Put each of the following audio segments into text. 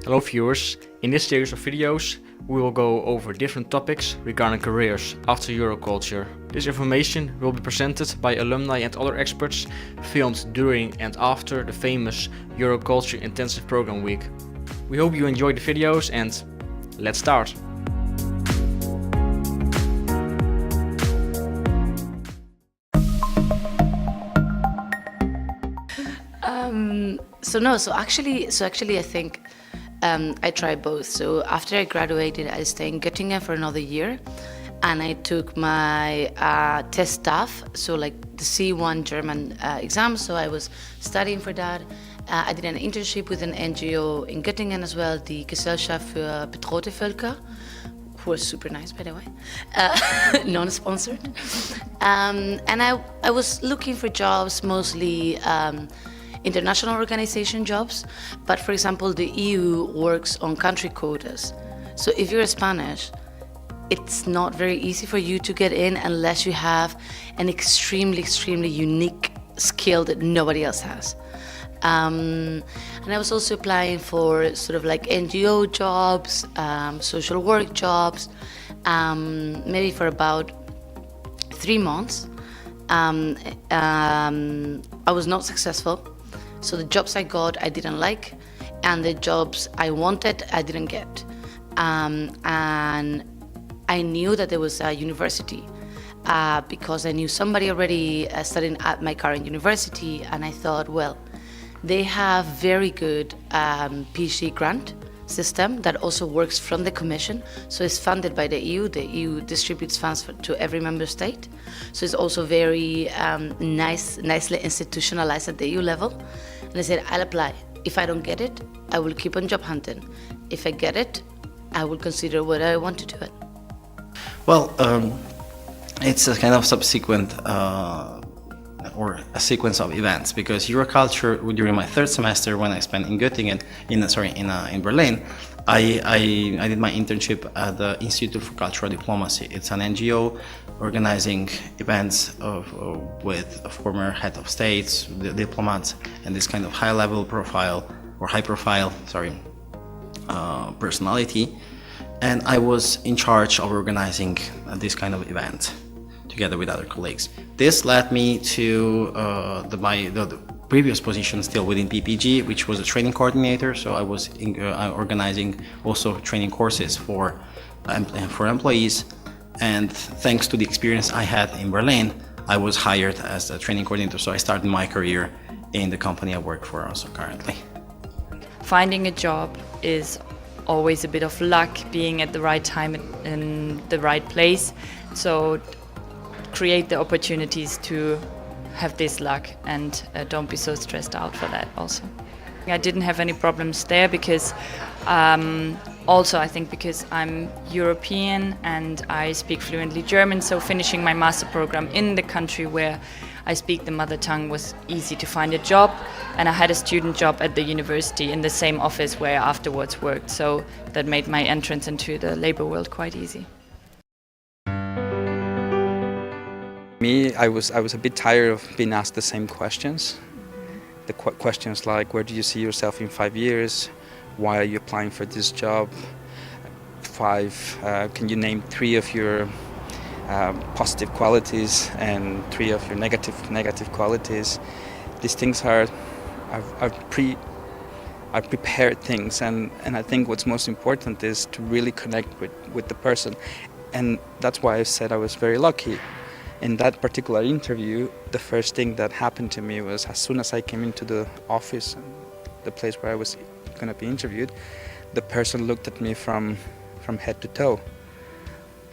Hello viewers, in this series of videos we will go over different topics regarding careers after Euroculture. This information will be presented by alumni and other experts, filmed during and after the famous Euroculture Intensive Program week. We hope you enjoyed the videos and let's start! So actually I think I tried both. So after I graduated, I stayed in Göttingen for another year, and I took my test staff, so like the C1 German exam. So I was studying for that. I did an internship with an NGO in Göttingen as well, the Gesellschaft für bedrohte Völker, who was super nice, by the way, non-sponsored. And I was looking for jobs, mostly international organization jobs, but for example, the EU works on country quotas. So if you're Spanish, it's not very easy for you to get in unless you have an extremely unique skill that nobody else has. And I was also applying for sort of like NGO jobs, social work jobs, maybe for about 3 months. I was not successful. So the jobs I got, I didn't like, and the jobs I wanted, I didn't get. And I knew that there was a university because I knew somebody already studying at my current university, and I thought, well, they have very good PhD grant system that also works from the Commission. So it's funded by the EU. The EU distributes funds to every member state. So it's also very nicely institutionalized at the EU level. And I said, I'll apply. If I don't get it, I will keep on job hunting. If I get it, I will consider whether I want to do it. Well, it's a kind of subsequent or a sequence of events, because Euroculture, during my third semester when I spent in Göttingen, in Berlin, I did my internship at the Institute for Cultural Diplomacy. It's an NGO organizing events with a former head of states, the diplomats, and this kind of high profile personality. And I was in charge of organizing this kind of event together with other colleagues. This led me to the previous position still within PPG, which was a training coordinator. So I was organizing also training courses for employees. And thanks to the experience I had in Berlin, I was hired as a training coordinator. So I started my career in the company I work for also currently. Finding a job is always a bit of luck, being at the right time in the right place. So create the opportunities to have this luck, and don't be so stressed out for that also. I didn't have any problems there because also I think because I'm European and I speak fluently German, so finishing my master program in the country where I speak the mother tongue was easy to find a job, and I had a student job at the university in the same office where I afterwards worked, so that made my entrance into the labor world quite easy. Me, I was a bit tired of being asked the same questions. The questions like, where do you see yourself in 5 years? Why are you applying for this job? 5, can you name 3 of your positive qualities and 3 of your negative qualities? These things are prepared things, and I think what's most important is to really connect with the person. And that's why I said I was very lucky. In that particular interview, the first thing that happened to me was, as soon as I came into the office, the place where I was going to be interviewed, the person looked at me from head to toe,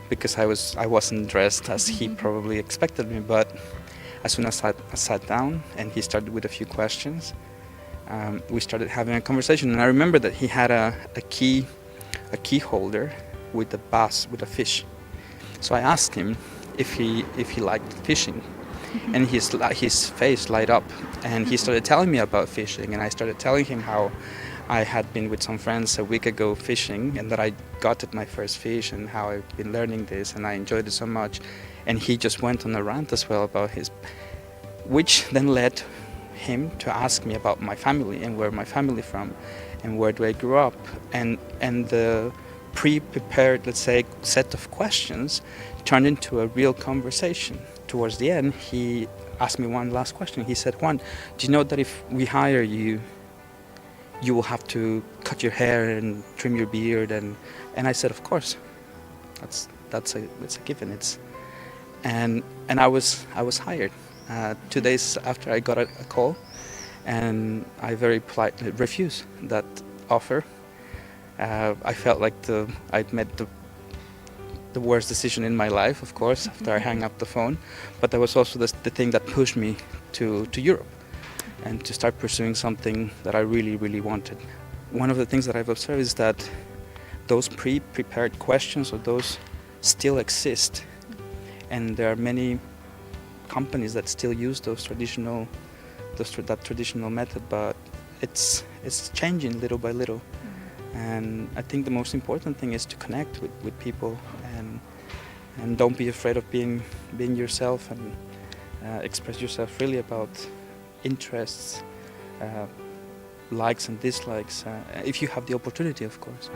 because I wasn't dressed as he probably expected me. But as soon as I sat down and he started with a few questions, we started having a conversation. And I remember that he had a key holder with a fish. So I asked him if he liked fishing, and his face light up, and he started telling me about fishing, and I started telling him how I had been with some friends a week ago fishing, and that I got at my first fish, and how I've been learning this, and I enjoyed it so much. And he just went on a rant as well about which then led him to ask me about my family and where my family from and where do I grew up, and the pre-prepared, let's say, set of questions turned into a real conversation. Towards the end, he asked me one last question. He said, "Juan, do you know that if we hire you, you will have to cut your hair and trim your beard?" And I said, "Of course, it's a given." And I was hired 2 days after I got a call, and I very politely refused that offer. I felt like I'd made the worst decision in my life, of course, after I hung up the phone. But that was also the thing that pushed me to Europe and to start pursuing something that I really, really wanted. One of the things that I've observed is that those pre-prepared questions, or those still exist, and there are many companies that still use that traditional method, but it's changing little by little. And I think the most important thing is to connect with people, and don't be afraid of being yourself, and express yourself freely about interests, likes and dislikes, if you have the opportunity, of course.